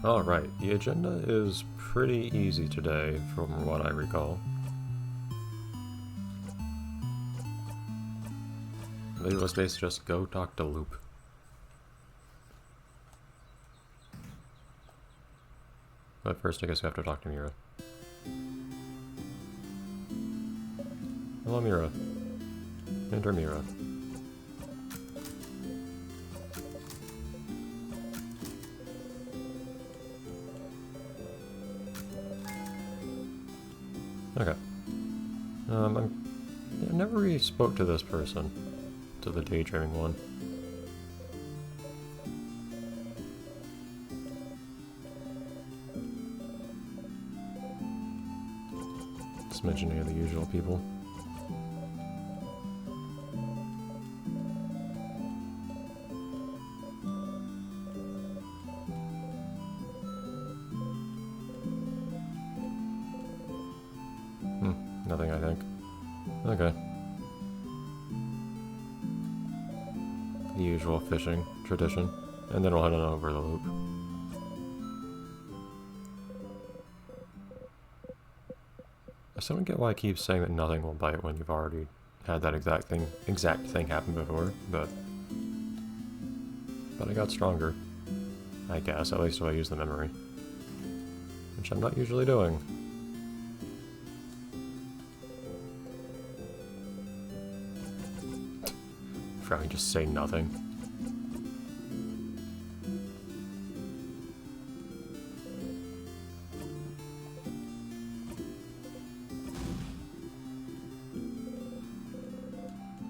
Alright, the agenda is pretty easy today, from what I recall. Maybe let's basically just go talk to Loop. But first I guess we have to talk to Mira. Hello Mira. Enter Mira. Okay. I never really spoke to this person. To the daydreaming one. Just mention any of the usual people. Nothing, I think. Okay. The usual fishing tradition. And then we'll head on over the loop. I still don't get why I keep saying that nothing will bite when you've already had that exact thing happen before, but I got stronger. I guess, at least if I use the memory. Which I'm not usually doing. Probably just say nothing.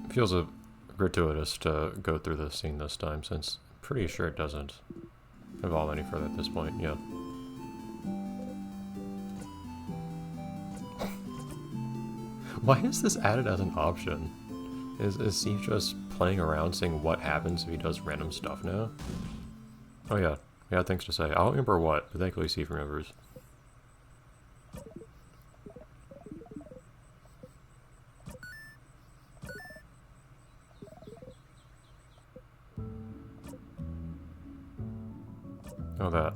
Feels a gratuitous to go through this scene this time, since I'm pretty sure it doesn't evolve any further at this point, yeah. Why is this added as an option? Is he just playing around seeing what happens if he does random stuff now? Oh yeah, he had things to say. I don't remember what, but thankfully Steve remembers. Oh, that.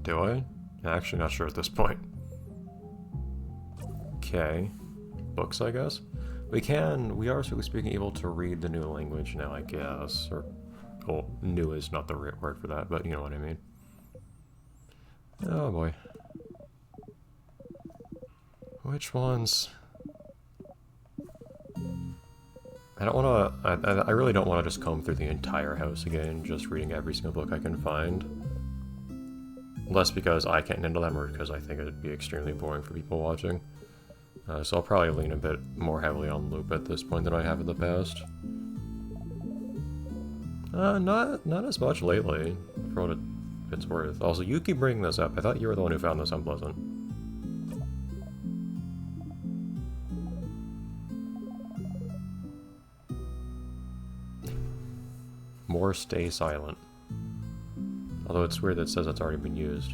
Do I? I'm actually not sure at this point. Okay. Books, I guess? We are, strictly speaking, able to read the new language now, I guess. Or, well, new is not the right word for that, but you know what I mean. Oh boy. Which ones? I don't want to, I really don't want to just comb through the entire house again, just reading every single book I can find. Less because I can't handle them, or because I think it would be extremely boring for people watching. So I'll probably lean a bit more heavily on Loop at this point than I have in the past. Not as much lately, for what it's worth. Also, you keep bringing this up. I thought you were the one who found this unpleasant. More stay silent. Although it's weird that it says it's already been used.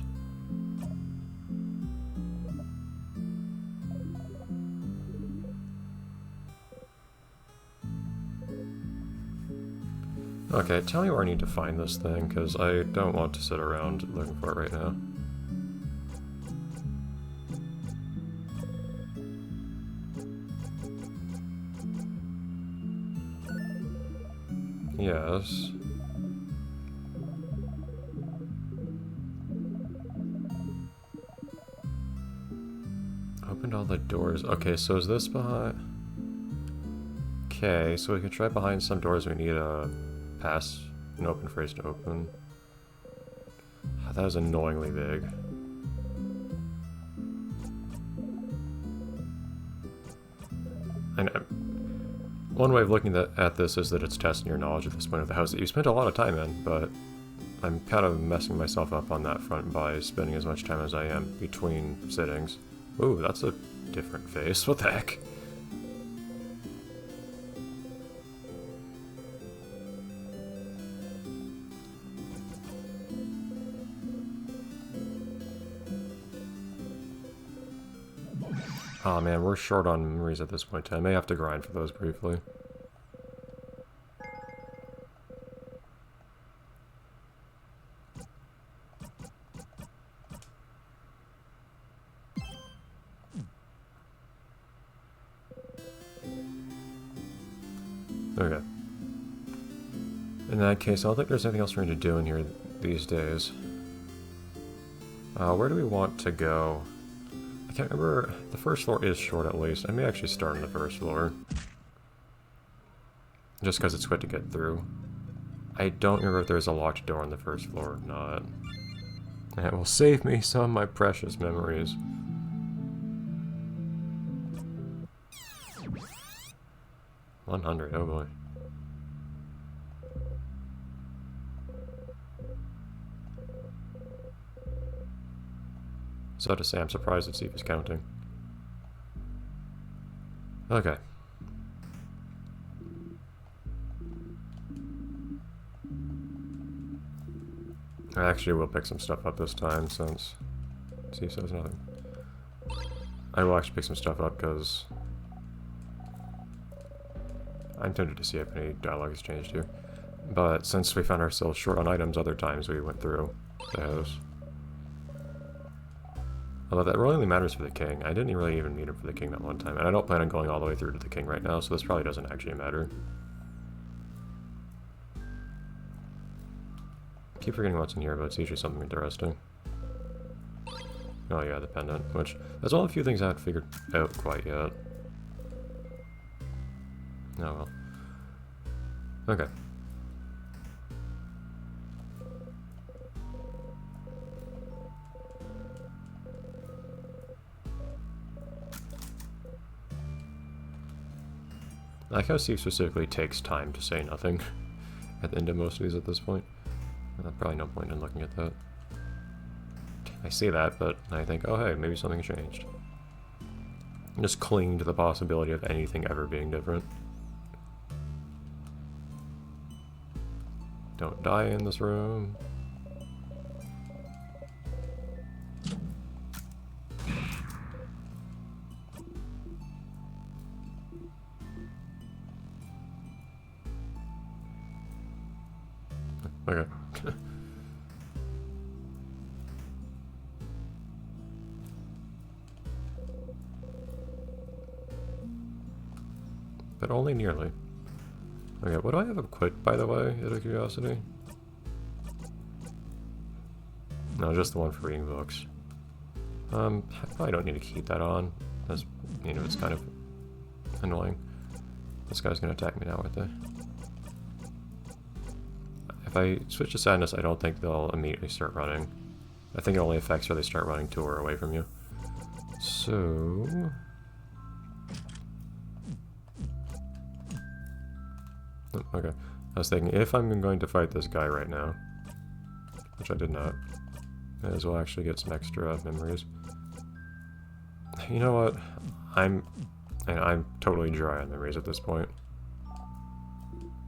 Okay, tell me where I need to find this thing, because I don't want to sit around looking for it right now. Yes. Opened all the doors. Okay, so is this behind? Okay, so we can try behind some doors. We need a pass, an open phrase to open. That is annoyingly big. And One way of looking at this is that it's testing your knowledge at this point of the house that you spent a lot of time in, but I'm kind of messing myself up on that front by spending as much time as I am between sittings. Ooh, that's a different face. What the heck? Oh man, we're short on memories at this point. I may have to grind for those briefly. Okay. In that case, I don't think there's anything else for me to do in here these days. Where do we want to go? I can't remember. The first floor is short at least. I may actually start on the first floor. Just because it's quick to get through. I don't remember if there's a locked door on the first floor or not. That will save me some of my precious memories. $100, oh boy. So to say, I'm surprised to see if he's counting. Okay. I actually will pick some stuff up this time since Steve says nothing. I will actually pick some stuff up because I'm tempted to see if any dialogue has changed here. But since we found ourselves short on items other times we went through the house. Although that really only matters for the king. I didn't really even need him for the king that one time. And I don't plan on going all the way through to the king right now, so this probably doesn't actually matter. Keep forgetting what's in here, but it's usually something interesting. Oh yeah, the pendant, which that's one of the few things I haven't figured out quite yet. Oh well. Okay. I like how Steve specifically takes time to say nothing at the end of most of these at this point. Probably no point in looking at that. I see that, but I think, oh hey, maybe something changed. I'm just clinging to the possibility of anything ever being different. Don't die in this room. Okay. But only nearly. Okay, what do I have equipped, by the way, out of curiosity? No, just the one for reading books. I probably don't need to keep that on, as, you know, it's kind of annoying. This guy's gonna attack me now, aren't they? If I switch to sadness, I don't think they'll immediately start running. I think it only affects where they start running to or away from you. So... okay. I was thinking, if I'm going to fight this guy right now, which I did not, I as well actually get some extra memories. You know what? I'm totally dry on memories at this point.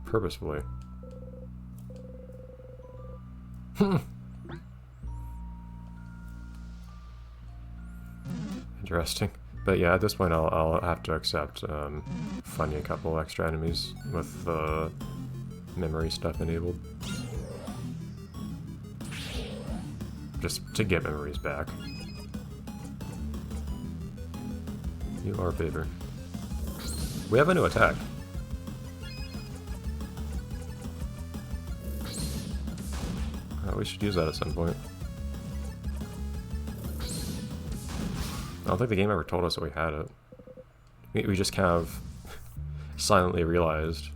Purposefully. Interesting. But yeah, at this point I'll have to accept funding a couple extra enemies with the memory stuff enabled. Just to get memories back. You are bitter. We have a new attack. We should use that at some point. I don't think the game ever told us that we had it. We just kind of silently realized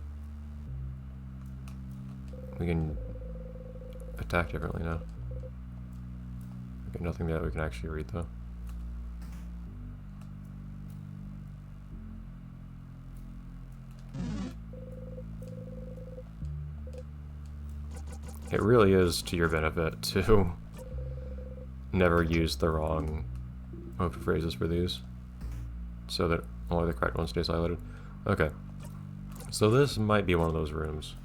we can attack differently now. Okay, nothing that we can actually read though. It really is to your benefit to never use the wrong phrases for these, so that only the correct one stays highlighted. Okay, so this might be one of those rooms.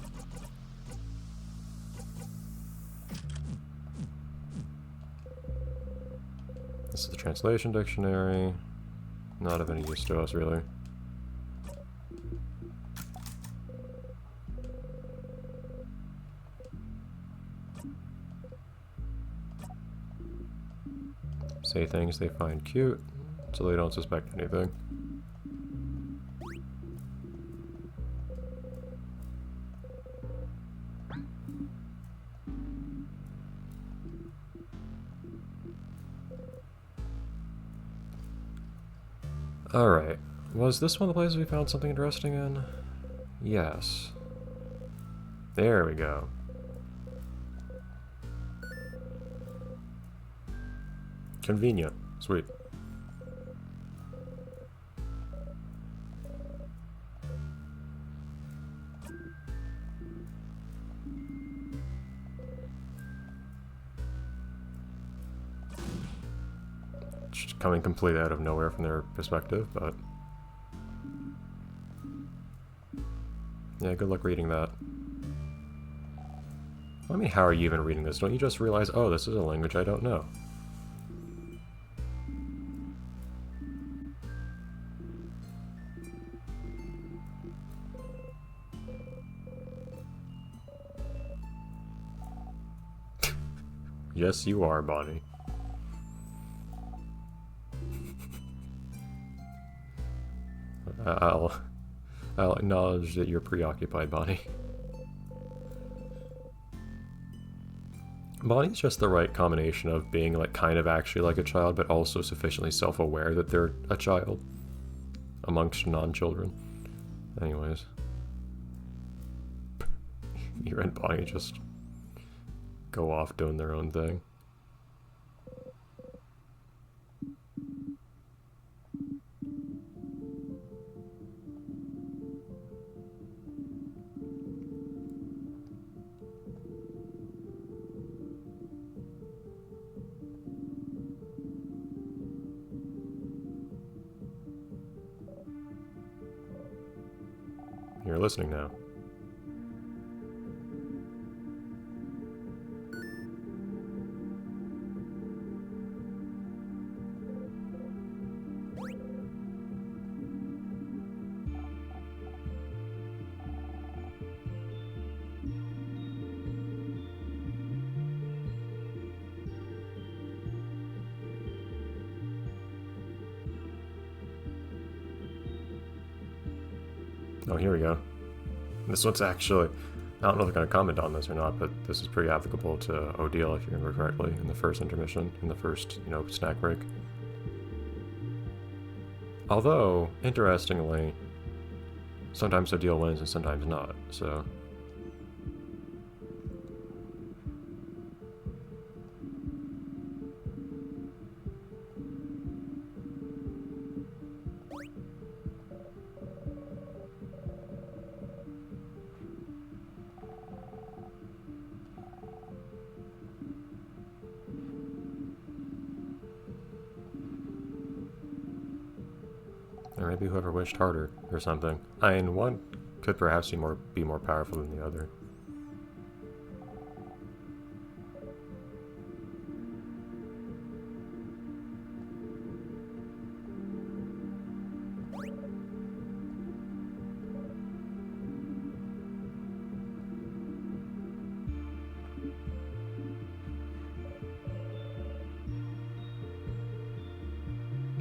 This is the translation dictionary. Not of any use to us, really. Say things they find cute, so they don't suspect anything. Alright, was this one of the places we found something interesting in? Yes. There we go. Convenient. Sweet. Just coming completely out of nowhere from their perspective, but... yeah, good luck reading that. I mean, how are you even reading this? Don't you just realize, oh, this is a language I don't know? Yes, you are, Bonnie. I'll acknowledge that you're preoccupied, Bonnie. Bonnie's just the right combination of being like kind of actually like a child, but also sufficiently self-aware that they're a child amongst non-children. Anyways, you and Bonnie just go off doing their own thing. You're listening now. Oh, here we go. This one's actually, I don't know if they're going to comment on this or not, but this is pretty applicable to Odile, if you remember correctly, in the first intermission, in the first, snack break. Although, interestingly, sometimes Odile wins and sometimes not, so... Or maybe whoever wished harder, or something. I mean, one could perhaps be more powerful than the other.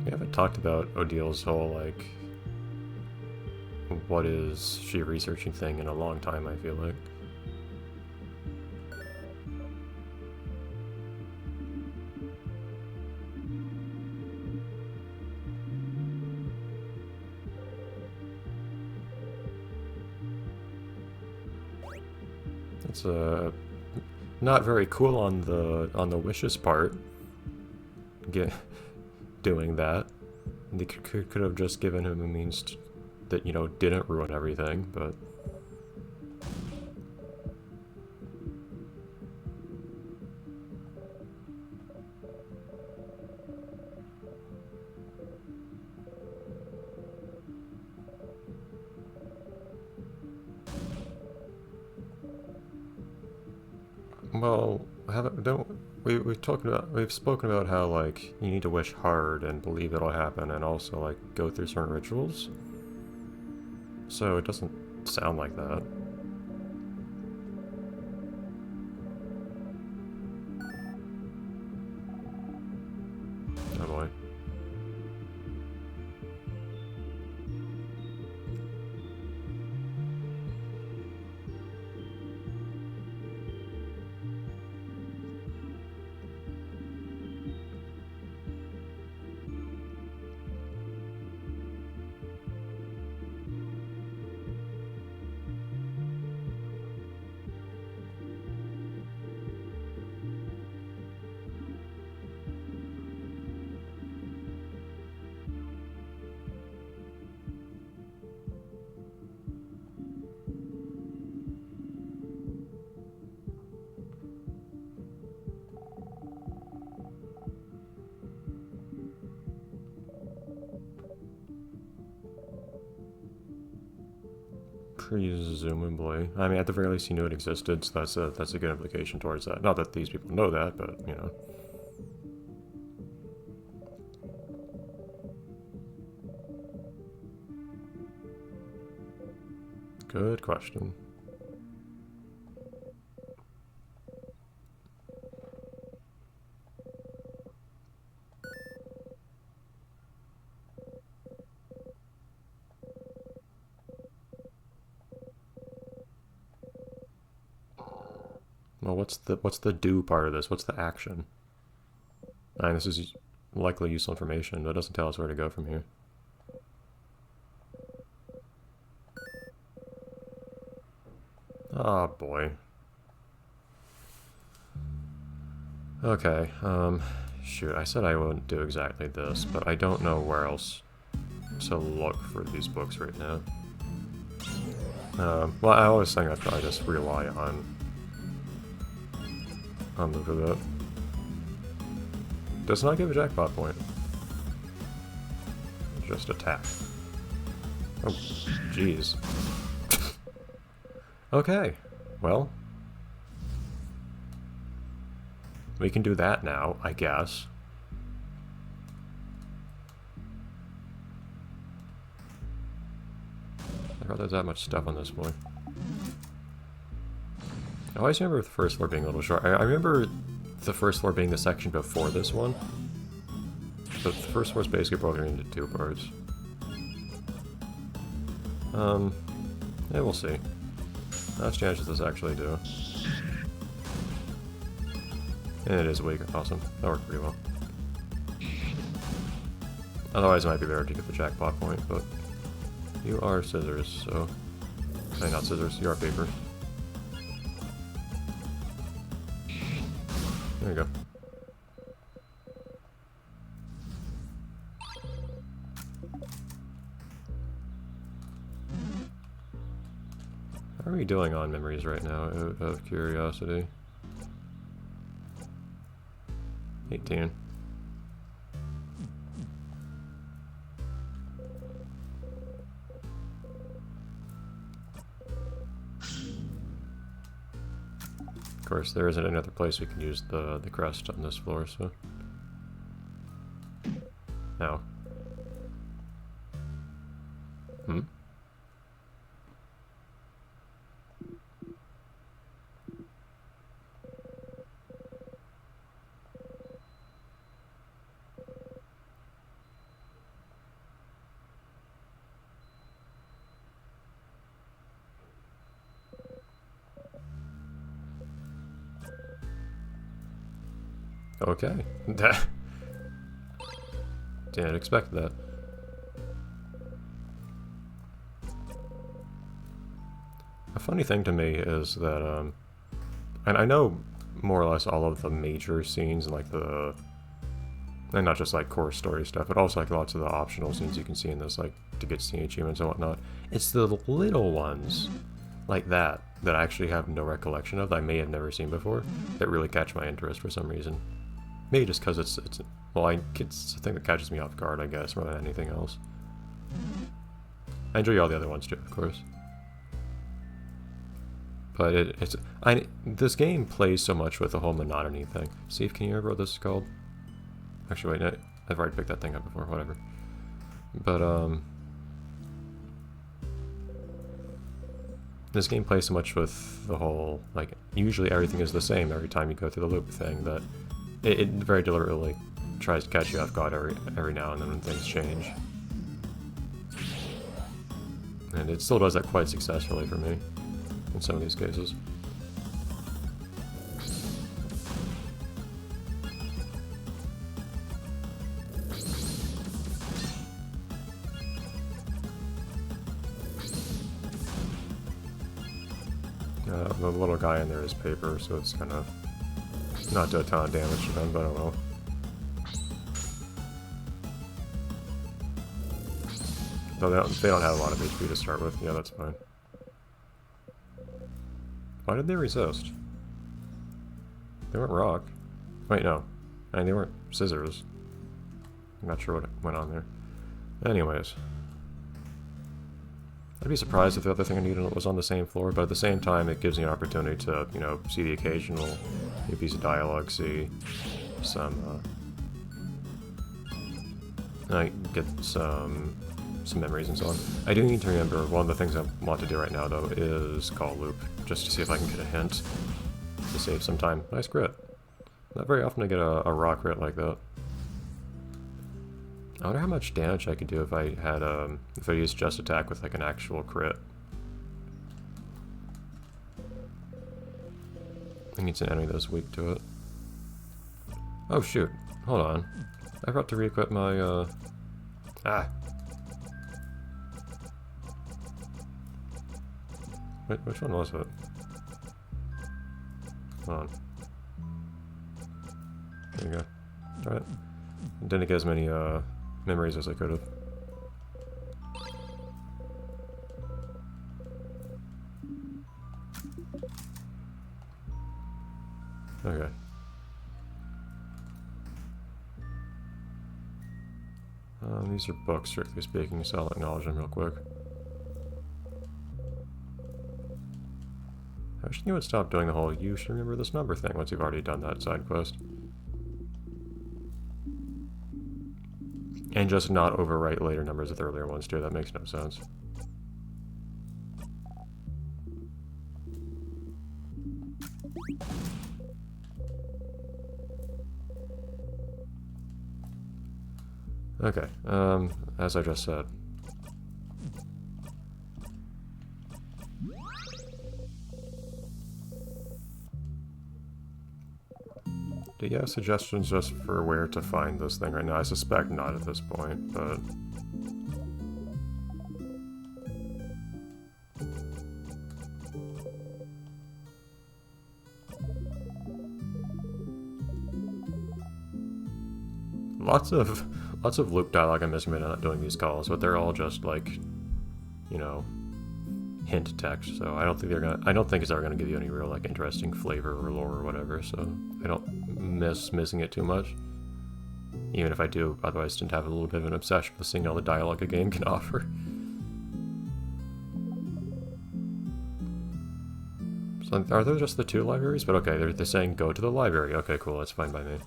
We haven't talked about Odile's whole, like, what is she researching thing in a long time, I feel like. It's not very cool on the wishes part. Doing that. They could have just given him a means that, didn't ruin everything, but... Well, haven't don't we've spoken about how like you need to wish hard and believe it'll happen, and also like go through certain rituals. So it doesn't sound like that. Oh boy. Presumably. I mean, at the very least, he knew it existed, so that's a good implication towards that. Not that these people know that, but you know. Good question. Well, what's the do part of this? What's the action? I mean, this is likely useful information, but it doesn't tell us where to go from here. Oh boy. Okay, shoot, I said I wouldn't do exactly this, but I don't know where else to look for these books right now. Well, I always think I just rely on them for that. Does not give a jackpot point. Just attack. Oh, jeez. Okay, well. We can do that now, I guess. I forgot there's that much stuff on this floor. I always remember the first floor being a little short. I remember the first floor being the section before this one. But the first floor is basically broken into two parts. Yeah, we'll see. How much damage does this actually do? And it is weak. Awesome. That worked pretty well. Otherwise, it might be better to get the jackpot point, but you are scissors, so... I mean, not scissors, you are paper. There you go. How are we doing on memories right now, out of curiosity? 18. Of course, there isn't another place we can use the crest on this floor, so... Now. Hmm? Okay. Didn't expect that. A funny thing to me is that, and I know more or less all of the major scenes and like the, and not just like core story stuff, but also like lots of the optional scenes you can see in this, like to get scene achievements and whatnot. It's the little ones like that I actually have no recollection of, that I may have never seen before, that really catch my interest for some reason. Maybe just because it's well, it's a thing that catches me off guard, I guess, more than anything else. I enjoy all the other ones too, of course. But this game plays so much with the whole monotony thing. Steve, can you remember what this is called? Actually, wait, no, I've already picked that thing up before, whatever. But, this game plays so much with the whole, like, usually everything is the same every time you go through the loop thing that it very deliberately tries to catch you off guard every now and then when things change. And it still does that quite successfully for me in some of these cases. The little guy in there is paper, so it's gonna not do a ton of damage to them, but I don't know. Though they don't have a lot of HP to start with. Yeah, that's fine. Why did they resist? They weren't rock. Wait, no. I mean, they weren't scissors. I'm not sure what went on there. Anyways. I'd be surprised if the other thing I needed was on the same floor, but at the same time, it gives me an opportunity to, you know, see the occasional new piece of dialogue, see some, get some memories and so on. I do need to remember, one of the things I want to do right now, though, is call loop, just to see if I can get a hint to save some time. Nice crit. Not very often I get a raw crit like that. I wonder how much damage I could do if I had, if I used just attack with, like, an actual crit. I think it's an enemy that's weak to it. Oh, shoot. Hold on. I forgot to re-equip my, Wait, which one was it? Hold on. There you go. Alright. Didn't get as many, memories as I could have. Okay. These are books, strictly speaking, so I'll acknowledge them real quick. I wish you would stop doing the whole "you should remember this number" thing once you've already done that side quest. And just not overwrite later numbers with earlier ones too, that makes no sense. Okay, as I just said. Do you have suggestions just for where to find this thing right now? I suspect not at this point, but... Lots of loop dialogue I'm missing by not doing these calls, but they're all just like, you know, hint text. So I don't think it's ever gonna give you any real like interesting flavor or lore or whatever. So I don't miss missing it too much. Even if I do, otherwise tend to have a little bit of an obsession with seeing all the dialogue a game can offer. So are those just the two libraries? But okay, they're saying go to the library. Okay, cool, that's fine by me.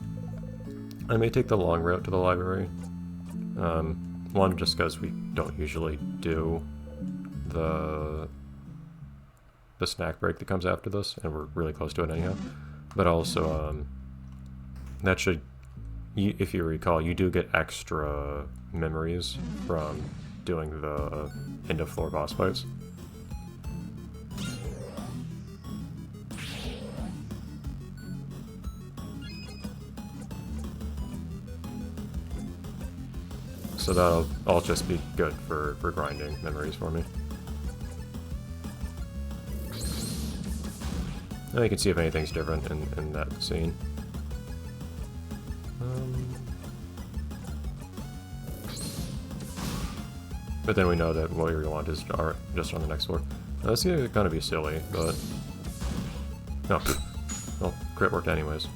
I may take the long route to the library. One, just because we don't usually do the snack break that comes after this, and we're really close to it anyhow. But also, that should, if you recall, you do get extra memories from doing the end of floor boss fights. So that'll all just be good for grinding memories for me. Now you can see if anything's different in that scene. But then we know that what we want is just on the next floor. Now, this is gonna be silly, but... No. Well, crit worked anyways.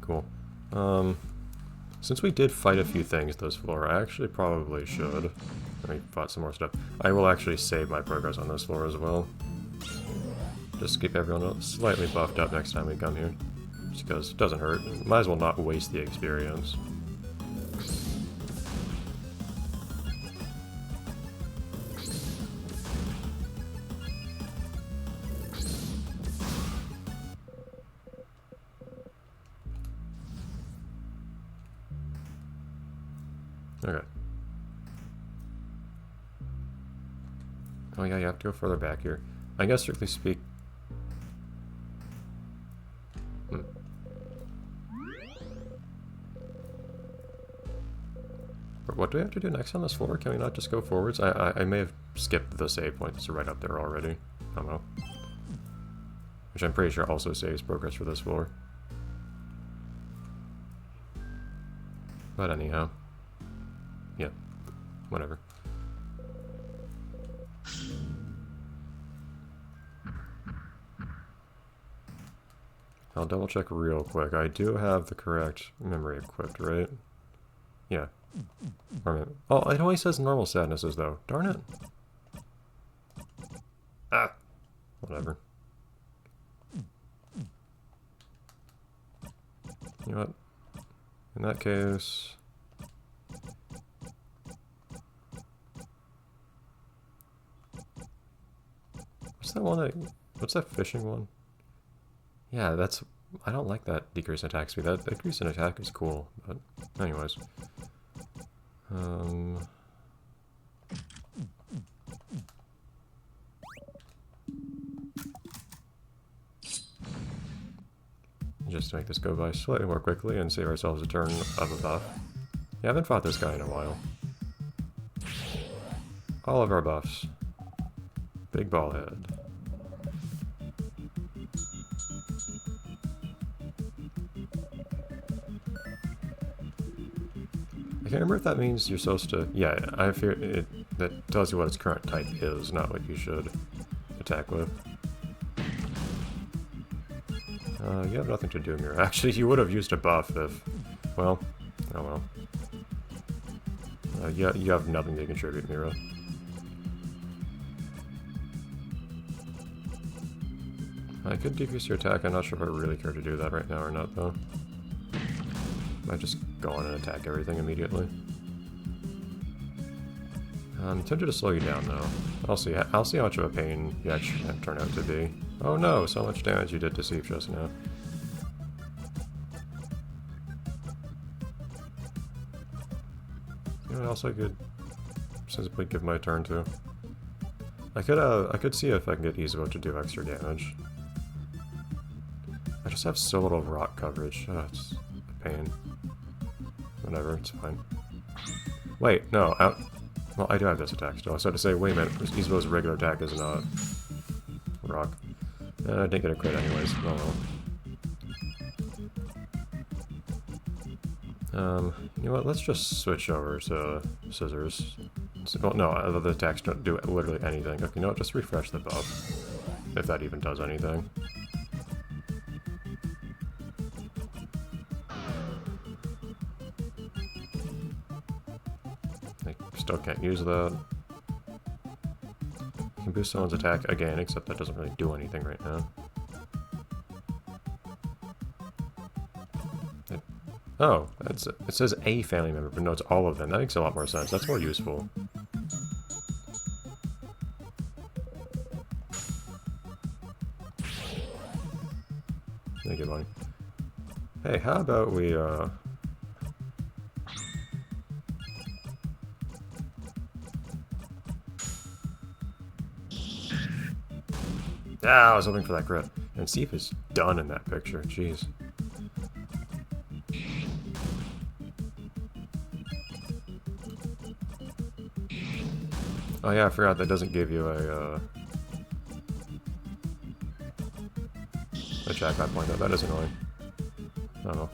Cool. Since we did fight a few things this floor, I actually probably should. We fought some more stuff. I will actually save my progress on this floor as well. Just to keep everyone slightly buffed up next time we come here. Just because it doesn't hurt. Might as well not waste the experience. Okay. Oh yeah, you have to go further back here. I guess strictly speak... What do we have to do next on this floor? Can we not just go forwards? I may have skipped the save point that's right up there already. I don't know. Which I'm pretty sure also saves progress for this floor. But anyhow. Yeah. Whatever. I'll double check real quick. I do have the correct memory equipped, right? Yeah. Oh, it only says normal sadnesses though. Darn it. Ah. Whatever. You know what? In that case... What's that one that... What's that fishing one? Yeah, that's... I don't like that decrease in attack speed. That decrease in attack is cool, but... Anyways. Just to make this go by slightly more quickly and save ourselves a turn of a buff. Yeah, I haven't fought this guy in a while. All of our buffs. Big ball head. I can't remember if that means you're supposed to... Yeah, I fear it... That tells you what its current type is, not what you should attack with. You have nothing to do, Mira. Actually, you would have used a buff if... Well, oh well. Yeah, you have nothing to contribute, Mira. I could decrease your attack. I'm not sure if I really care to do that right now or not, though. Might just go on and attack everything immediately. I'm tempted to slow you down, though. I'll see how much of a pain you actually turn out to be. Oh no, so much damage you did to Seep just now. You know what else I could simply give my turn to? I could see if I can get Izuo to do extra damage. I just have so little rock coverage. Oh, it's a pain. Whatever, it's fine. Wait, no, well, I do have this attack still. I was about to say, wait a minute, Izuo's regular attack is not rock. I didn't get a crit anyways. Oh well. You know what, let's just switch over to scissors. Well, no, the attacks don't do literally anything. Okay, you know what, just refresh the buff. If that even does anything. Still can't use that. You can boost someone's attack again, except that doesn't really do anything right now. Oh, it says a family member, but no, it's all of them. That makes a lot more sense. That's more useful. Thank you, buddy. Hey, how about we, Ah, I was hoping for that crit. And Seep is done in that picture. Jeez. Oh yeah, I forgot that doesn't give you a jackpot point though. That is annoying. I don't know.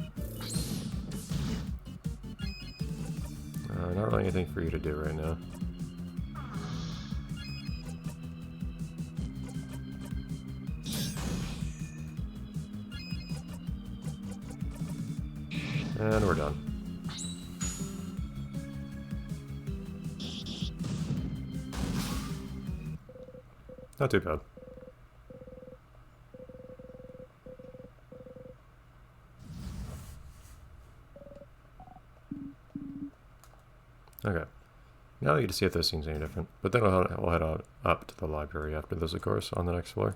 Not really anything for you to do right now. And we're done. Not too bad. Okay. Now I need to see if this seems any different. But then we'll head on up to the library after this, of course, on the next floor.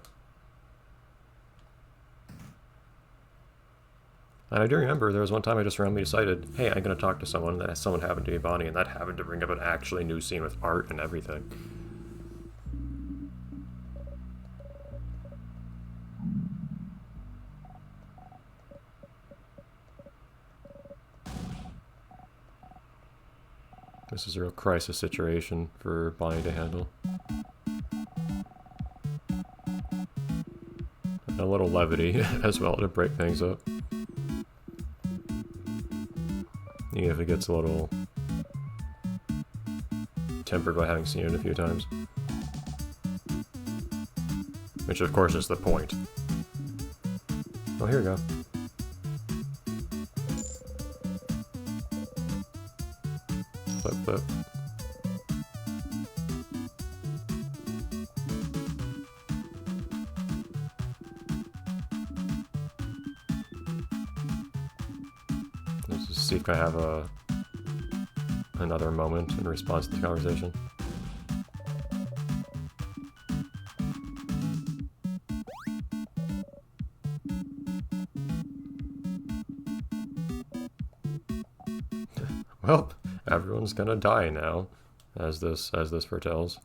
And I do remember there was one time I just randomly decided, hey, I'm going to talk to someone, and that someone happened to be Bonnie, and that happened to bring up an actually new scene with art and everything. This is a real crisis situation for Bonnie to handle. And a little levity as well to break things up. Even if it gets a little tempered by having seen it a few times. Which of course is the point. Oh, here we go. Flip, flip. Let's just see if I have another moment in response to the conversation. Well, everyone's gonna die now, as this foretells.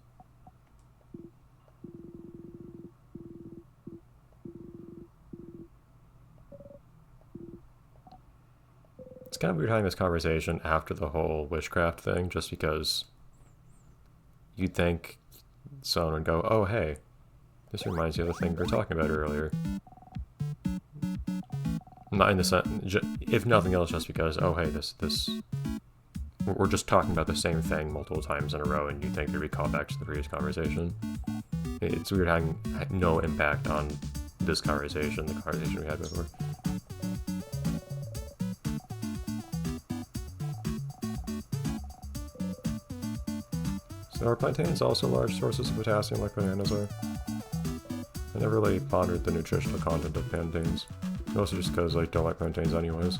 It's kind of weird having this conversation after the whole witchcraft thing, just because you'd think someone would go, oh hey, this reminds you of the thing we were talking about earlier. Not in the sense, if nothing else, just because, oh hey, we're just talking about the same thing multiple times in a row, and you think there'd be callbacks to the previous conversation. It's weird having no impact on this conversation, the conversation we had before. So are plantains also large sources of potassium like bananas are? I never really pondered the nutritional content of plantains. Mostly just because I don't like plantains anyways.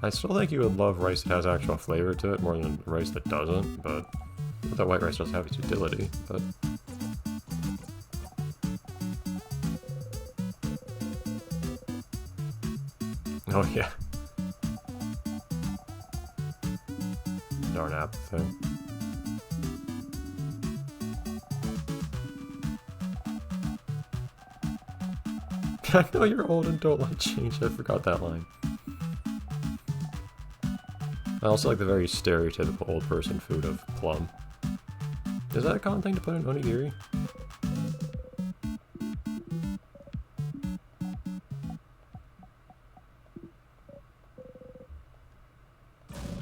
I still think you would love rice that has actual flavor to it more than rice that doesn't, but that white rice doesn't have its utility, but... Oh yeah. Darn apple thing. I know you're old and don't like change, I forgot that line. I also like the very stereotypical old person food of plum. Is that a common thing to put in onigiri?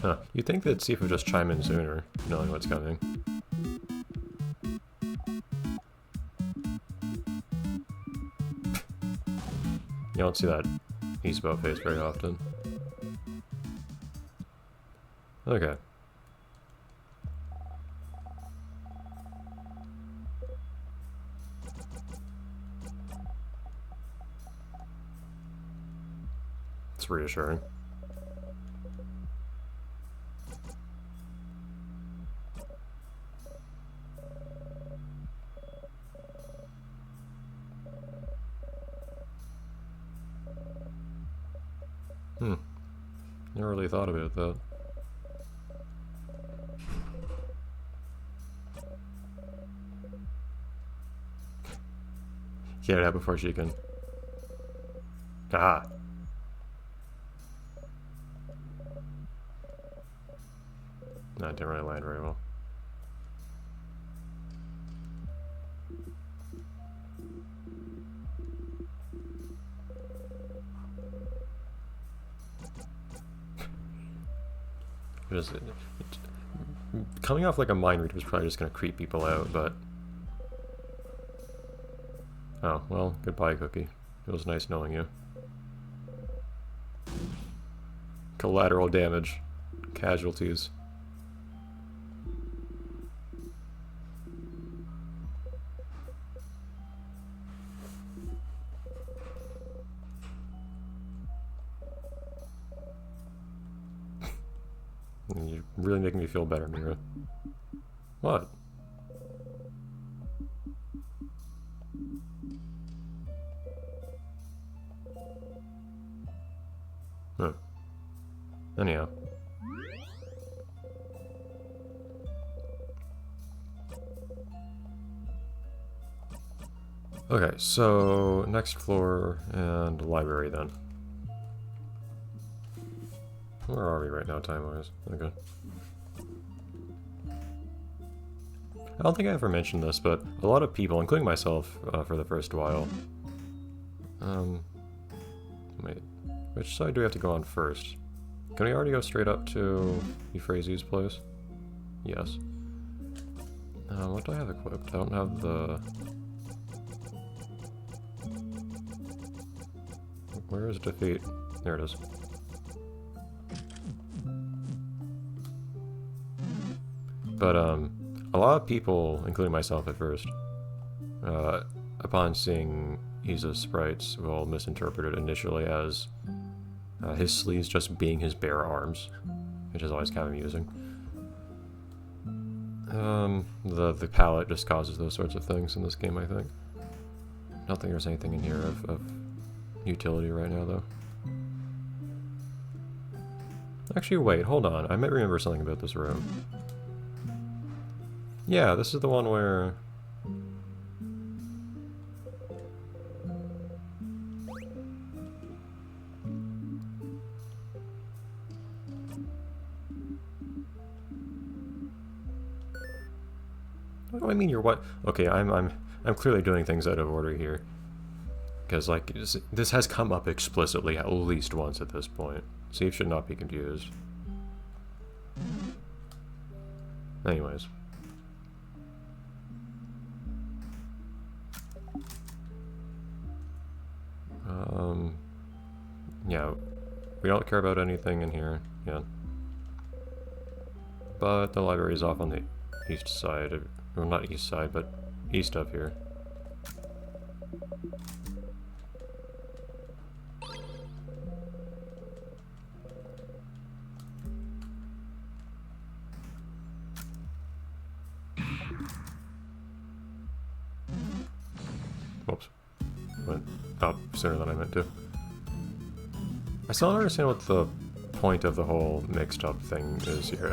Huh. You'd think that Sifu would just chime in sooner, knowing what's coming. You don't see that Isabo face very often. Okay. It's reassuring. Never really thought about that. Get it out before she can... Ah! No, it didn't really land very well. Just coming off like a mind read was probably just gonna creep people out, but oh well, goodbye, Cookie. It was nice knowing you. Collateral damage, casualties. You're really making me feel better, Mira. What? Huh. Anyhow. Okay, so next floor and library then. Where are we right now, time-wise? Okay. I don't think I ever mentioned this, but a lot of people, including myself, for the first while... Wait. Which side do we have to go on first? Can we already go straight up to Euphrates' place? Yes. What do I have equipped? I don't have the... Where is defeat? There it is. But, a lot of people, including myself at first, upon seeing Isa's sprites, will misinterpret it initially as his sleeves just being his bare arms, which is always kind of amusing. The palette just causes those sorts of things in this game, I think. I don't think there's anything in here of utility right now, though. Actually, wait, hold on. I might remember something about this room. Yeah, this is the one where... What do I mean you're what? Okay, I'm clearly doing things out of order here. Because, like, this has come up explicitly at least once at this point. Steve should not be confused. Anyways. Yeah, we don't care about anything in here, yeah. But the library is off on the east side, well, not east side, but east of here. Whoops. Went up sooner than I meant to. I still don't understand what the point of the whole mixed up thing is here.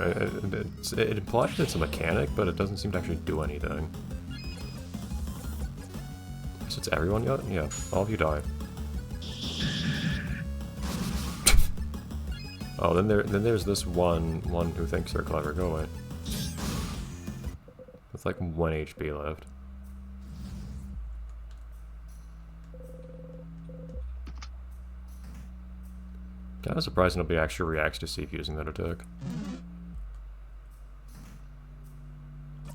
It implies it's a mechanic, but it doesn't seem to actually do anything. So it's everyone yet? Yeah, all of you die. Oh, then there's this one who thinks they're clever. Go away. With like 1 HP left. Kind of surprised nobody actually reacts to Steve using that attack.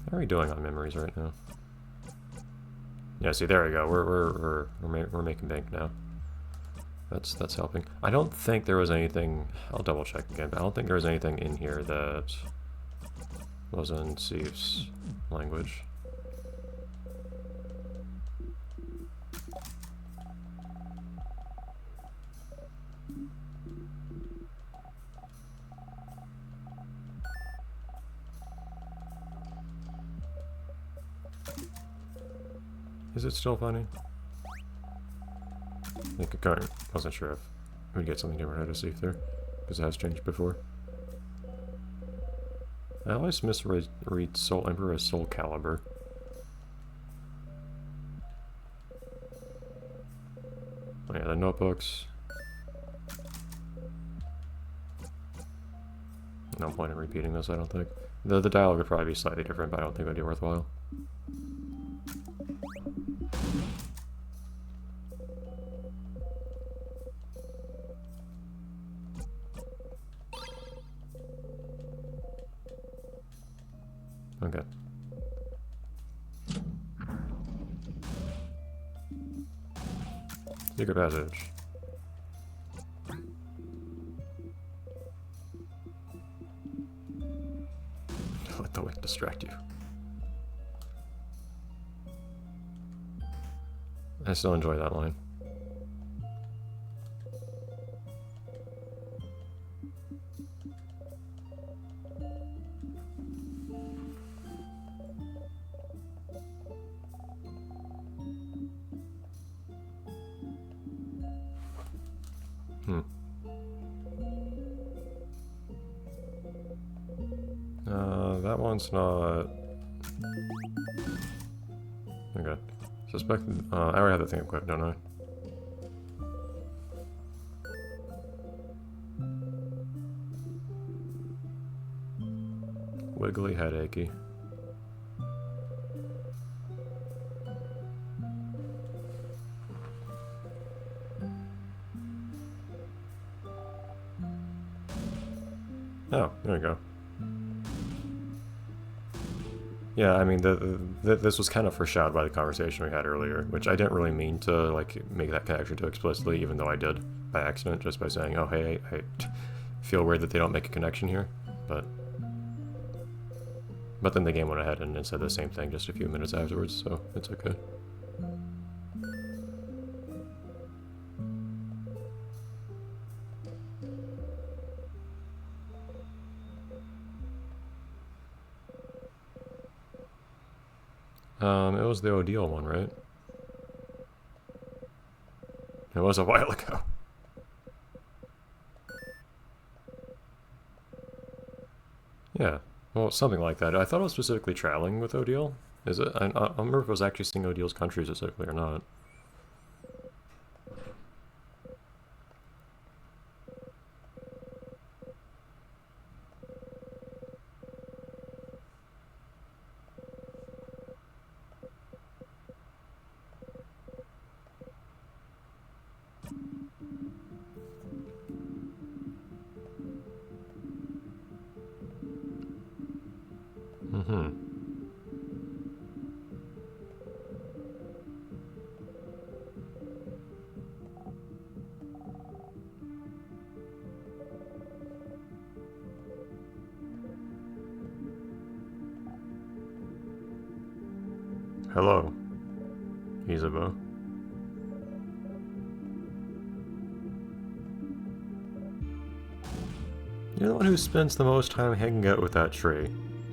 How are we doing on memories right now? Yeah, see, there we go. We're making bank now. That's helping. I don't think there was anything. I'll double check again, but I don't think there was anything in here that was in Steve's language. Is it still funny? I wasn't sure if we'd get something different out of Steve there, because it has changed before. I always misread Soul Emperor as Soul Calibur. Oh yeah, the notebooks. No point in repeating this, I don't think. The dialogue would probably be slightly different, but I don't think it would be worthwhile. Okay. Secret passage. Let the wick distract you. I still enjoy that line. That one's not... Okay. Suspect... I already have the thing equipped, don't I? Wiggly headachy. Oh, there we go. Yeah, I mean, this was kind of foreshadowed by the conversation we had earlier, which I didn't really mean to, like, make that connection too explicitly, even though I did by accident, just by saying, oh, hey, I feel weird that they don't make a connection here, but then the game went ahead and said the same thing just a few minutes afterwards, so it's okay. It was the Odile one, right? It was a while ago. Yeah, well, something like that. I thought it was specifically traveling with Odile. Is it? I don't remember if it was actually seeing Odile's country specifically or not. Hello, Isabeau. You're the one who spends the most time hanging out with that tree.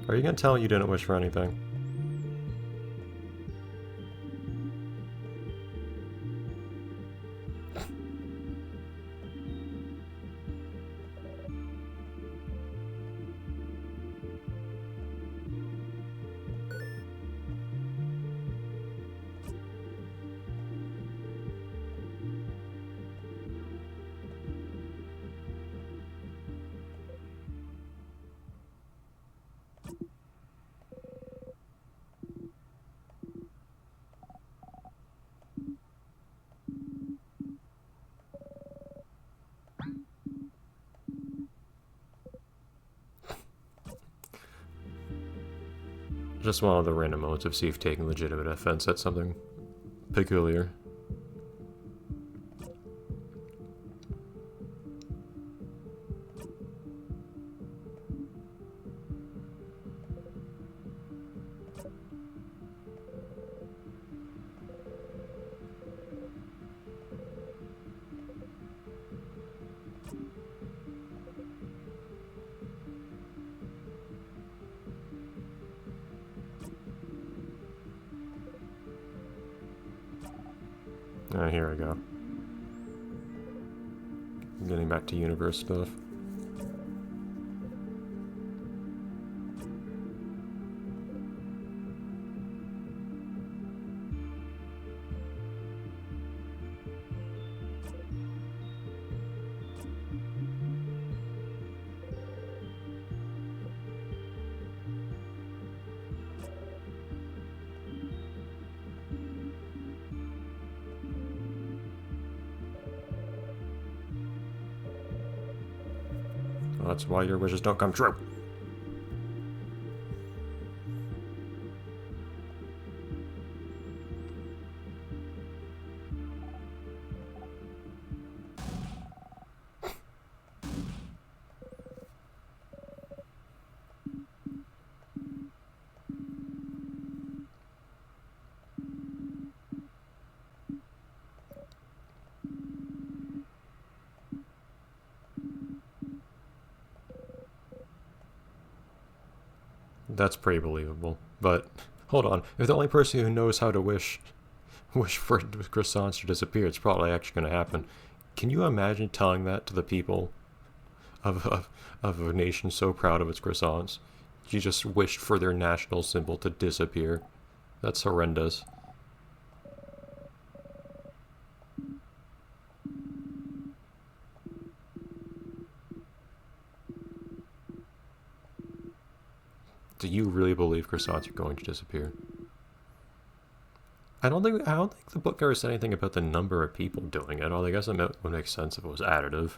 Are you gonna tell me you didn't wish for anything? Just one of the random moments of Steve taking legitimate offense at something peculiar. Here we go. Getting back to universe stuff. That's why your wishes don't come true. That's pretty believable. But hold on, if the only person who knows how to wish for croissants to disappear, it's probably actually going to happen. Can you imagine telling that to the people of a nation so proud of its croissants? You just wished for their national symbol to disappear. That's horrendous. Do you really believe croissants are going to disappear? I don't think the book ever said anything about the number of people doing it. I guess it would make sense if it was additive.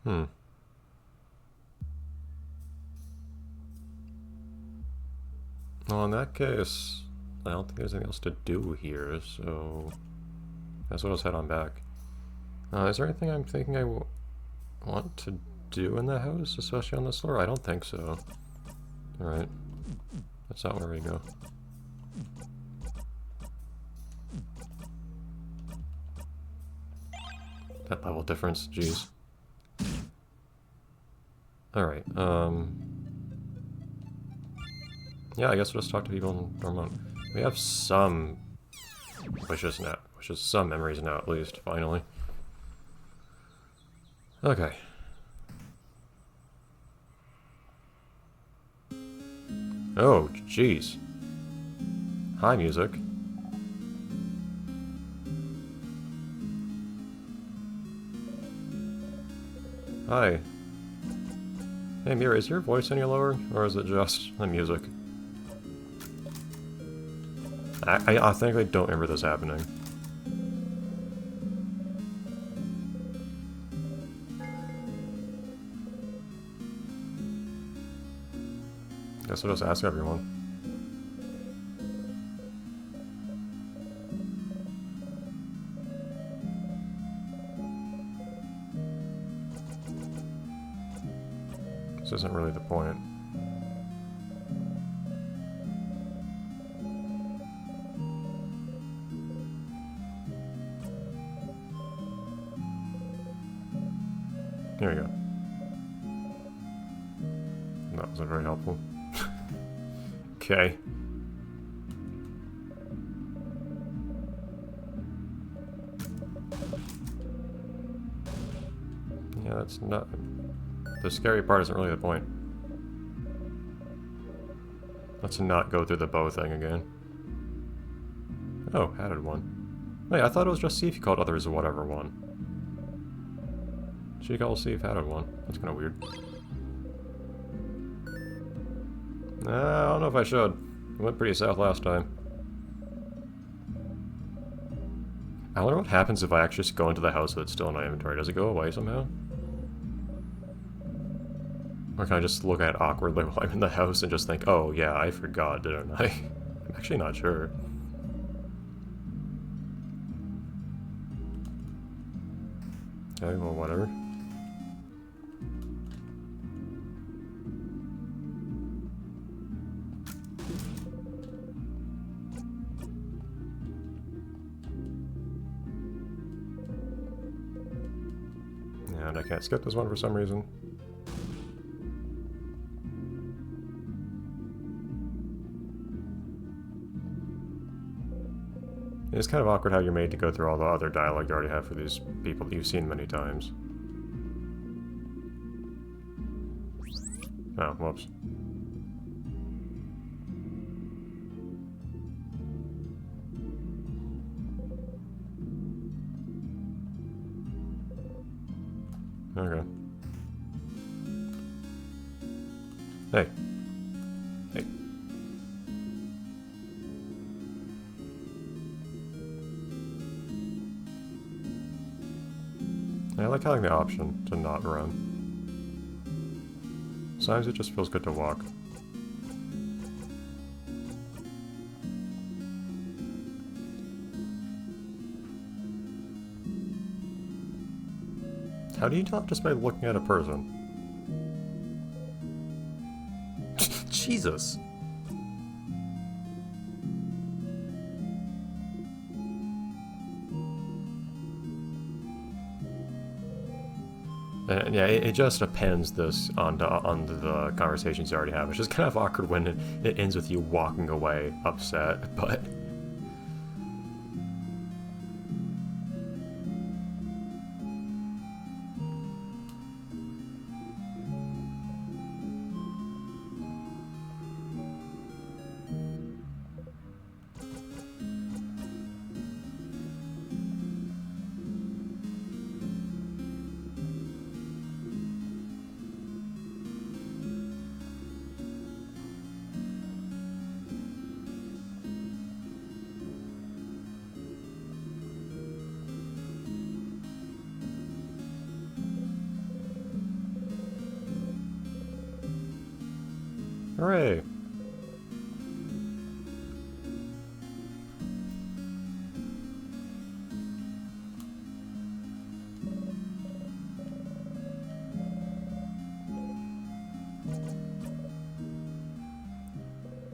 Hmm. Well, in that case, I don't think there's anything else to do here, so that's what I'll head on back. Is there anything I'm thinking I want to do in the house, especially on this floor? I don't think so. Alright. That's not where we go. That level difference, jeez. Alright, yeah, I guess we'll just talk to people in Dortmund. We have some wishes now, some memories now at least, finally. Okay. Oh, jeez. Hi, music. Hi. Hey, Mira, is your voice any lower, or is it just the music? I think I don't remember this happening. Guess I'll just ask everyone. This isn't really the point. Here we go. That wasn't very helpful. Okay. Yeah, that's not... The scary part isn't really the point. Let's not go through the bow thing again. Oh, added one. Wait, I thought it was just see if you called others whatever one. She called see if added one. That's kind of weird. I don't know if I should. It went pretty south last time. I wonder what happens if I actually just go into the house that's still in my inventory. Does it go away somehow? Or can I just look at it awkwardly while I'm in the house and just think, oh yeah, I forgot, didn't I? I'm actually not sure. Okay, well, whatever. And I can't skip this one for some reason. It's kind of awkward how you're made to go through all the other dialogue you already have for these people that you've seen many times. Oh, whoops. Okay. Hey. Hey. I like having the option to not run. Sometimes it just feels good to walk. How do you tell just by looking at a person? Jesus. Yeah, it just appends this onto the conversations you already have. It's just kind of awkward when it ends with you walking away upset, but... Hooray!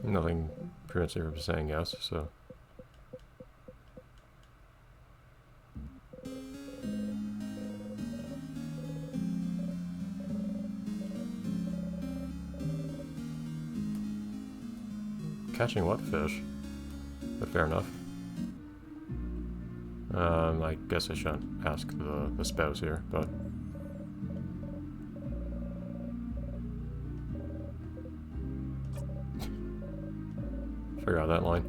Nothing prevents you from saying yes, so... Catching what fish? But fair enough. I guess I shouldn't ask the spouse here, but... Figure out that line.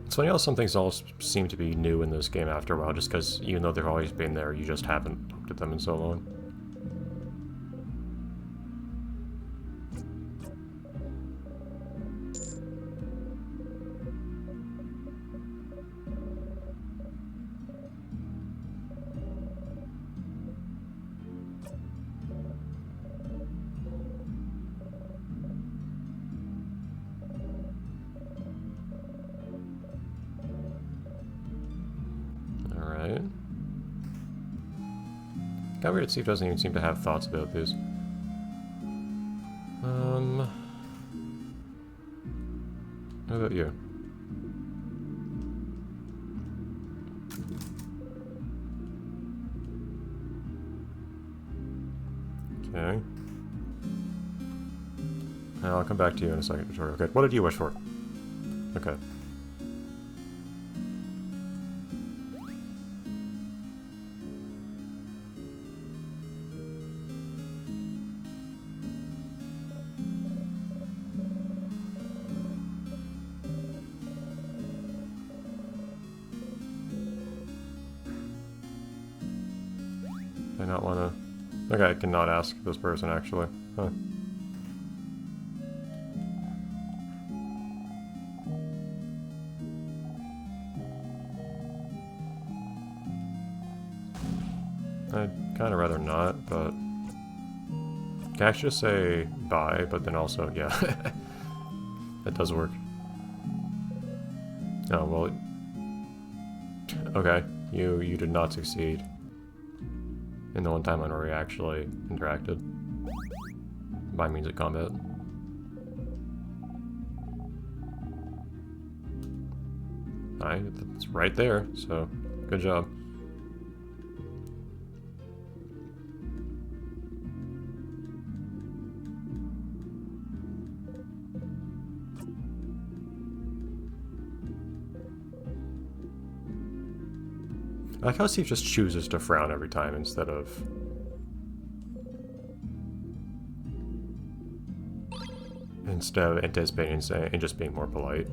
It's funny how some things all seem to be new in this game after a while, just because even though they've always been there, you just haven't looked at them in so long. Kind of weird Steve doesn't even seem to have thoughts about this. How about you? Okay. I'll come back to you in a second, Victoria. Okay, what did you wish for? Okay. I not want to... Okay, I cannot ask this person, actually. Huh. I'd kind of rather not, but... Can I actually just say bye, but then also, yeah. That does work. Oh, well... Okay, you did not succeed in the one time where we actually interacted by means of combat. Alright, it's right there, so good job. I like how Steve just chooses to frown every time instead of... anticipating and saying, and just being more polite.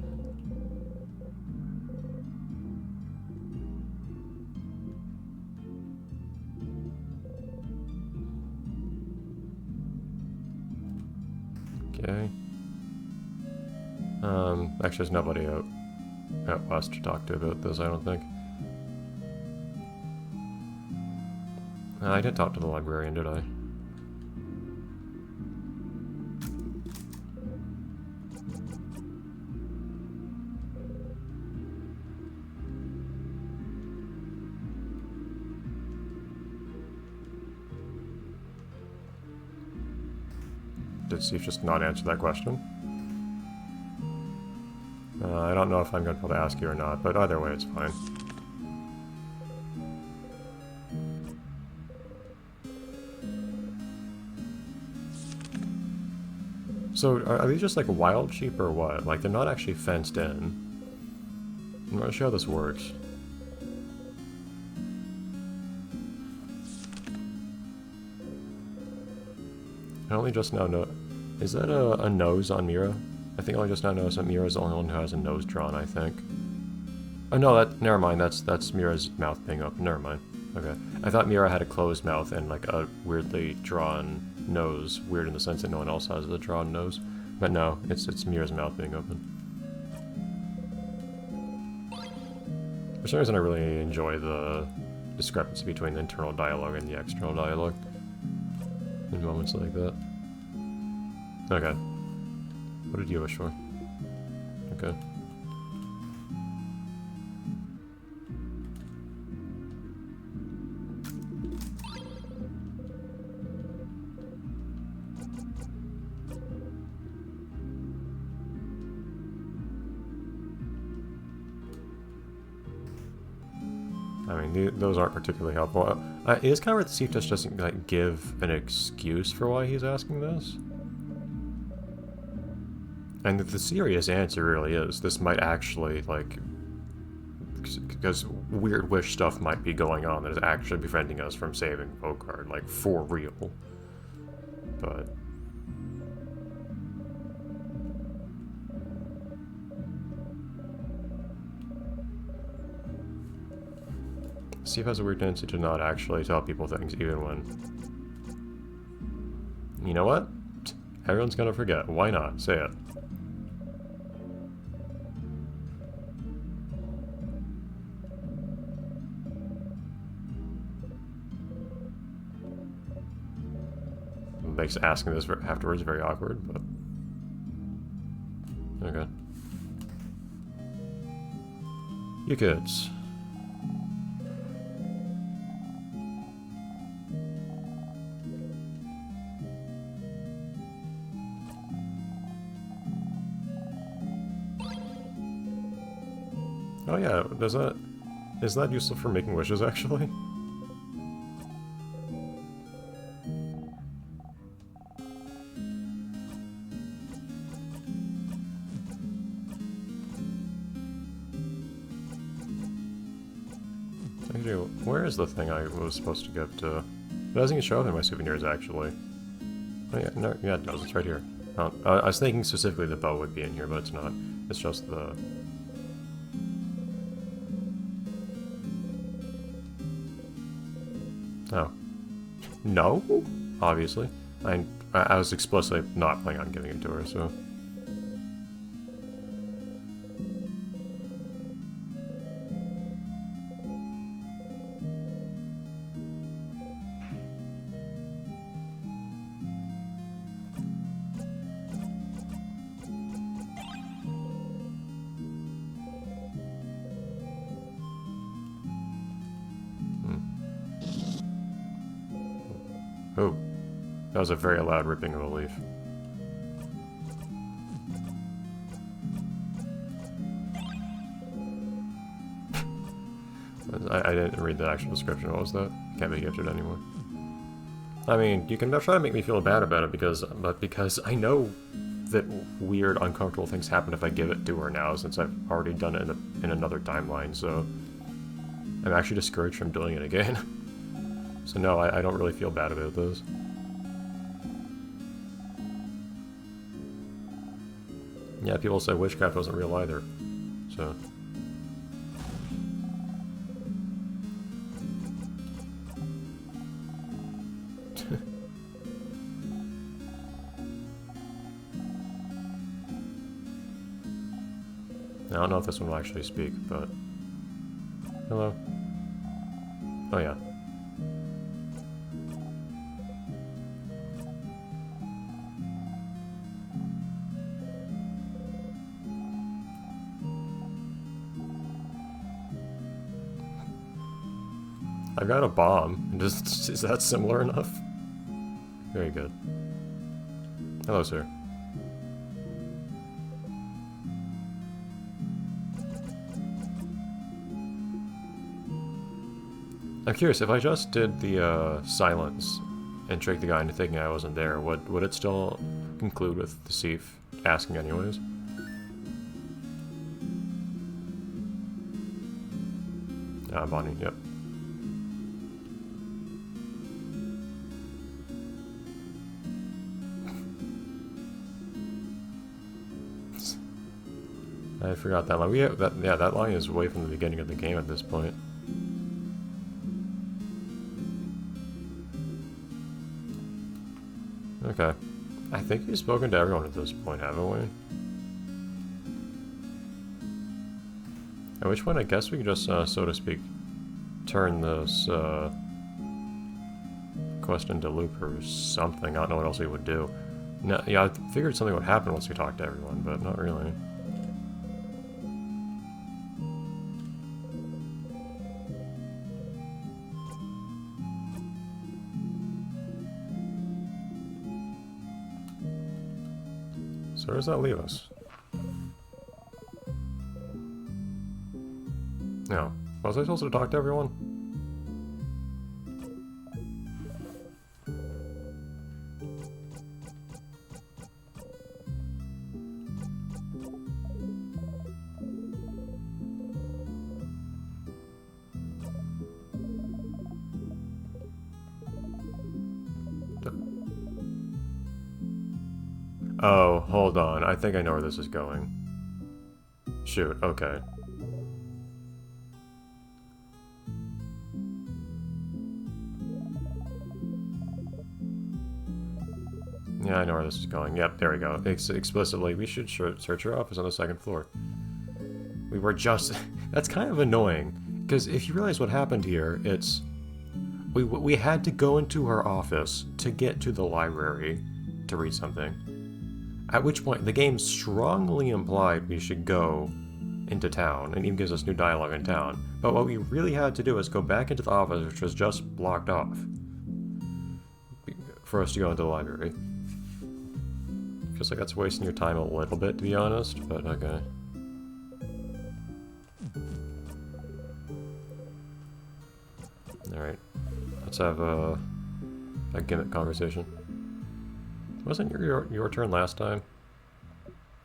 Okay. Actually there's nobody out west to talk to about this, I don't think. I didn't talk to the librarian, did I? did Steve just not answer that question? I don't know if I'm going to be able to ask you or not, but either way, it's fine. So, are these just like wild sheep or what? Like, they're not actually fenced in. I'm not sure how this works. I only just now know... Is that a nose on Mira? I think I only just now noticed that Mira's the only one who has a nose drawn, I think. Oh no, never mind, that's Mira's mouth being open, never mind. Okay. I thought Mira had a closed mouth and like a weirdly drawn nose. Weird in the sense that no one else has a drawn nose. But no, it's Mira's mouth being open. For some reason I really enjoy the discrepancy between the internal dialogue and the external dialogue. In moments like that. Okay. What did you wish for? Okay. I mean, those aren't particularly helpful. It is kind of weird to see if just doesn't like give an excuse for why he's asking this. And the serious answer really is this might actually like, because weird wish stuff might be going on that is actually preventing us from saving Vocard, like for real. But Steve has a weird tendency to not actually tell people things even when... You know what? Everyone's gonna forget. Why not? Say it. Makes asking this afterwards very awkward, but... Okay. You kids. Oh yeah, is that useful for making wishes actually? Actually, where is the thing I was supposed to give to? It doesn't even show up in my souvenirs actually. Oh yeah, no, yeah it does, it's right here. Oh, I was thinking specifically the bow would be in here, but it's not. It's just the... Oh. No? Obviously. I was explicitly not planning on giving it to her, so... Oh, that was a very loud ripping of a leaf. I didn't read the actual description. What was that? Can't be gifted anymore. I mean, you can try to make me feel bad about it because I know that weird, uncomfortable things happen if I give it to her now, since I've already done it in another timeline. So I'm actually discouraged from doing it again. So no, I don't really feel bad about those. Yeah, people say witchcraft wasn't real either, so... I don't know if this one will actually speak, but... Hello? Oh yeah. I've got a bomb. Is that similar enough? Very good. Hello, sir. I'm curious, if I just did the silence and tricked the guy into thinking I wasn't there, would it still conclude with the thief asking anyways? Ah, Bonnie, yep. I forgot that line. Yeah, that line is way from the beginning of the game at this point. Okay. I think we've spoken to everyone at this point, haven't we? At which point, I guess we can just, so to speak, turn this quest into loop or something. I don't know what else we would do. No, yeah, I figured something would happen once we talked to everyone, but not really. So where does that leave us? No. Was I supposed to talk to everyone? Oh, hold on. I think I know where this is going. Shoot, okay. Yeah, I know where this is going. Yep, there we go. Explicitly, we should search her office on the second floor. We were just... That's kind of annoying, because if you realize what happened here, it's... We had to go into her office to get to the library to read something. At which point, the game strongly implied we should go into town, and even gives us new dialogue in town. But what we really had to do is go back into the office, which was just blocked off, for us to go into the library. Feels like that's wasting your time a little bit, to be honest, but okay. Alright. Let's have a gimmick conversation. Wasn't your turn last time?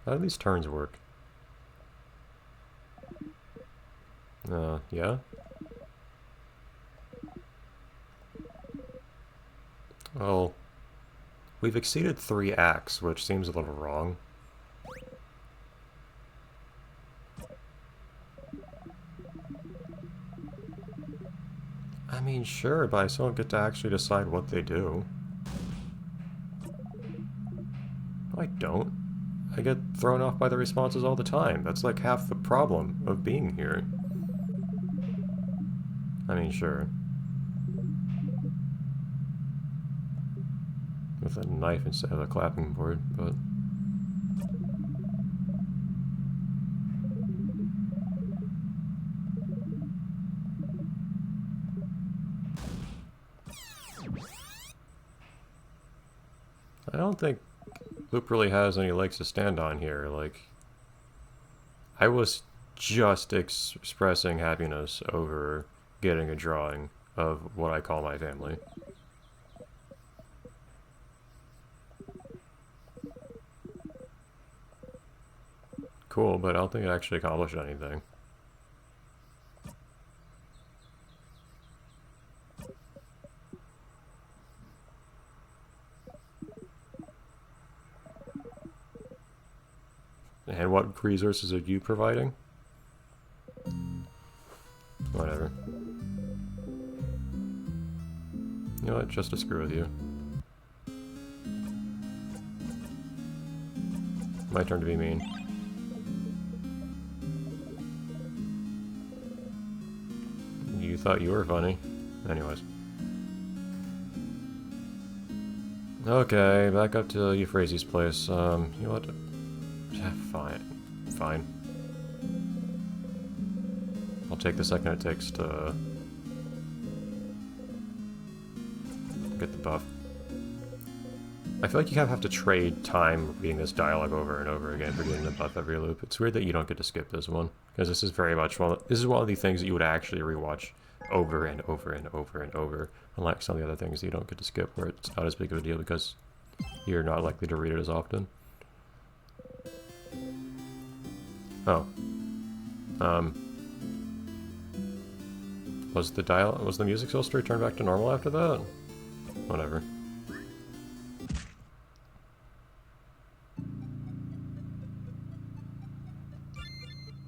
How do these turns work? Yeah? Well, we've exceeded 3 acts, which seems a little wrong. I mean, sure, but I still don't get to actually decide what they do. I don't. I get thrown off by the responses all the time. That's like half the problem of being here. I mean, sure. With a knife instead of a clapping board, but... I don't think Loop really has any legs to stand on here. Like, I was just expressing happiness over getting a drawing of what I call my family. Cool, but I don't think it actually accomplished anything. And what resources are you providing? Whatever. You know what, just to screw with you. My turn to be mean. You thought you were funny. Anyways. Okay, back up to Euphrasia's place. You know what? Fine. Fine. I'll take the second it takes to get the buff. I feel like you kind of have to trade time reading this dialogue over and over again for getting the buff every loop. It's weird that you don't get to skip this one, because this is very much this is one of the things that you would actually rewatch over and over and over and over, unlike some of the other things that you don't get to skip, where it's not as big of a deal because you're not likely to read it as often. Oh. Was the music supposed to return back to normal after that? Whatever.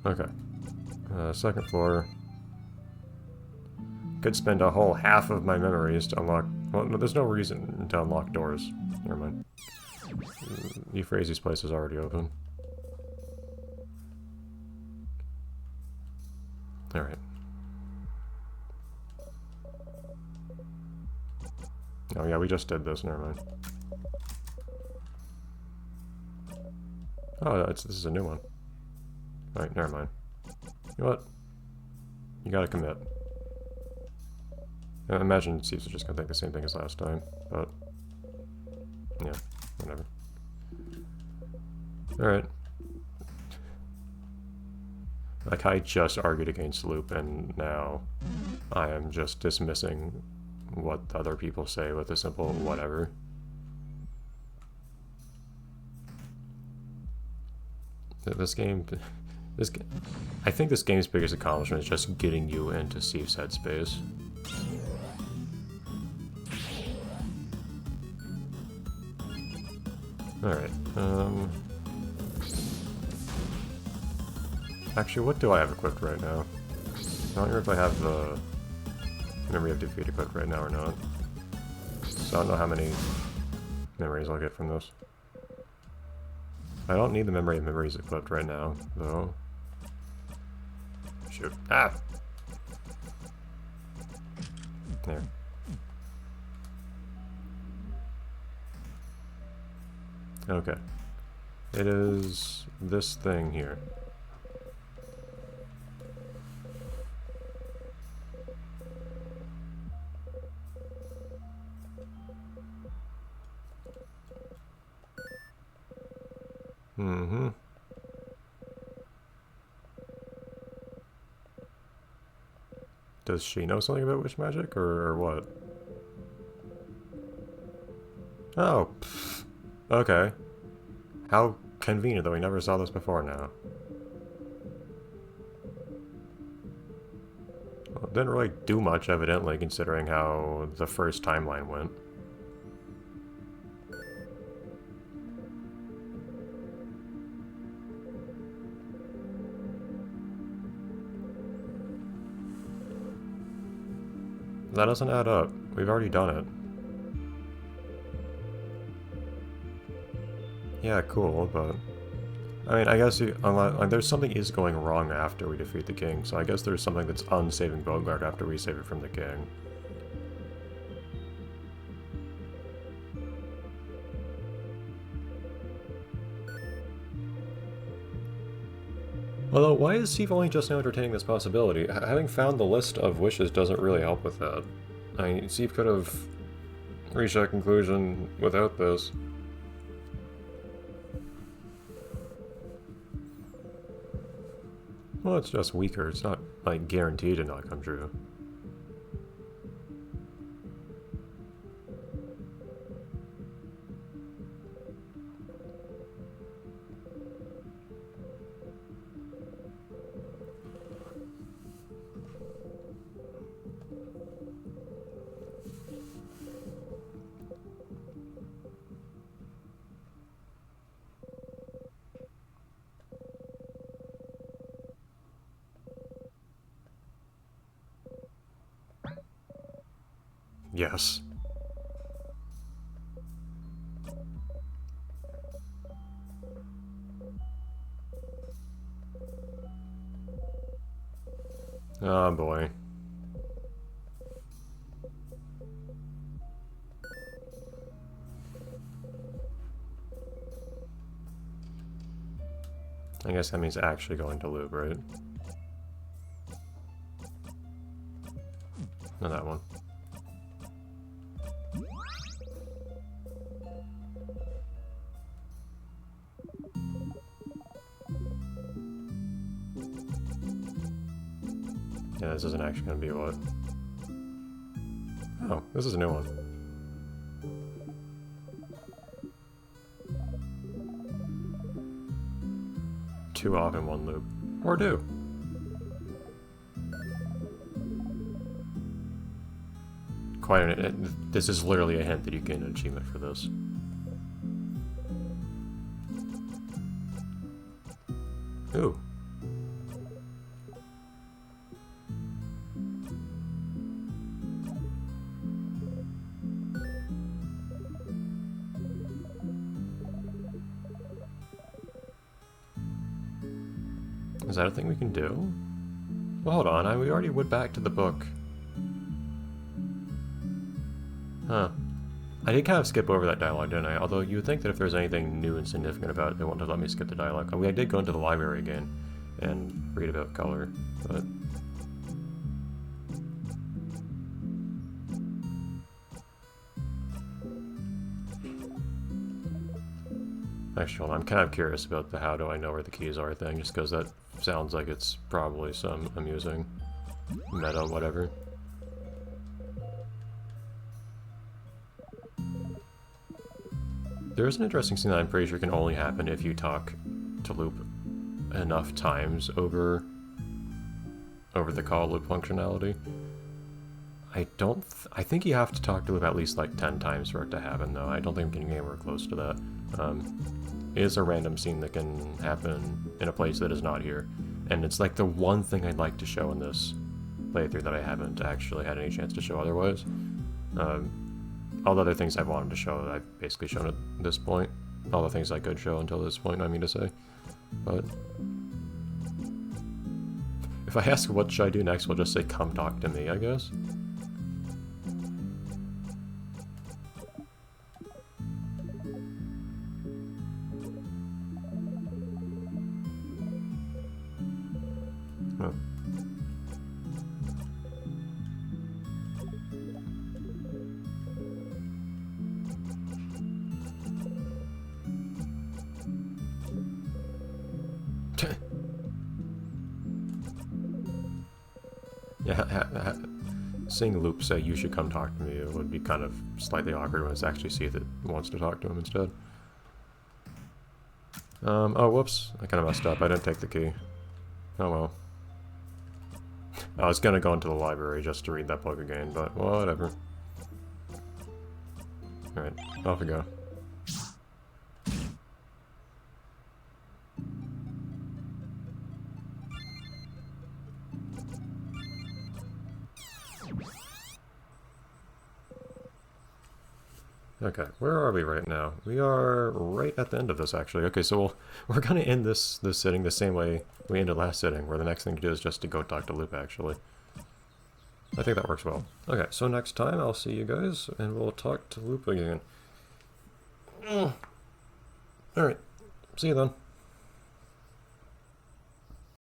Okay. Second floor. Could spend a whole half of my memories to unlock... Well, no, there's no reason to unlock doors. Never mind. Euphrasia's place is already open. Alright. Oh yeah, we just did this, never mind. Oh, this is a new one. Alright, never mind. You know what? You gotta commit. I imagine Steve's just gonna think the same thing as last time, but... yeah, whatever. Alright. Like, I just argued against Loop, and now I am just dismissing what other people say with a simple whatever. This game... I think this game's biggest accomplishment is just getting you into Steve's headspace. Alright, actually, what do I have equipped right now? I don't know if I have the Memory of Defeat equipped right now or not. So I don't know how many memories I'll get from this. I don't need the Memory of Memories equipped right now, though. Shoot. Ah! There. Okay. It is this thing here. Mm-hmm. Does she know something about witch magic, or what? Oh, pfft. Okay. How convenient that we never saw this before now. Well, it didn't really do much, evidently, considering how the first timeline went. That doesn't add up. We've already done it. Yeah, cool, but... I mean, I guess like, there's something is going wrong after we defeat the king, so I guess there's something that's unsaving Bogart after we save it from the king. Although, why is Steve only just now entertaining this possibility? Having found the list of wishes doesn't really help with that. I mean, Steve could have reached that conclusion without this. Well, it's just weaker. It's not, like, guaranteed to not come true. Yes. Oh boy. I guess that means actually going to lube, right? No, that one. Yeah, this isn't actually going to be what... Oh, this is a new one. Two off in one loop. Or do. This is literally a hint that you get an achievement for this. Ooh. Is that a thing we can do? Well, hold on, we already went back to the book. Huh. I did kind of skip over that dialogue, didn't I? Although you would think that if there's anything new and significant about it, they wouldn't have let me skip the dialogue. I did go into the library again and read about color, but... Actually, hold on, I'm kind of curious about the how do I know where the keys are thing, just because that sounds like it's probably some amusing meta whatever. There's an interesting scene that I'm pretty sure can only happen if you talk to Loop enough times over the call loop functionality. I think you have to talk to Loop at least like 10 times for it to happen though. I don't think we can get anywhere close to that. It is a random scene that can happen in a place that is not here. And it's like the one thing I'd like to show in this playthrough that I haven't actually had any chance to show otherwise. All the other things I've wanted to show, I've basically shown at this point. All the things I could show until this point, I mean to say. But if I ask what should I do next, we'll just say come talk to me, I guess. Huh. Yeah, seeing Loop say you should come talk to me would be kind of slightly awkward when it's actually see that wants to talk to him instead. Oh whoops, I kind of messed up, I didn't take the key. Oh well. I was gonna go into the library just to read that book again, but whatever. Alright, off we go. Okay, where are we right now? We are right at the end of this, actually. Okay, so we're gonna end this sitting the same way we ended last sitting, where the next thing to do is just to go talk to Loop, actually. I think that works well. Okay, so next time I'll see you guys, and we'll talk to Loop again. Alright, see you then.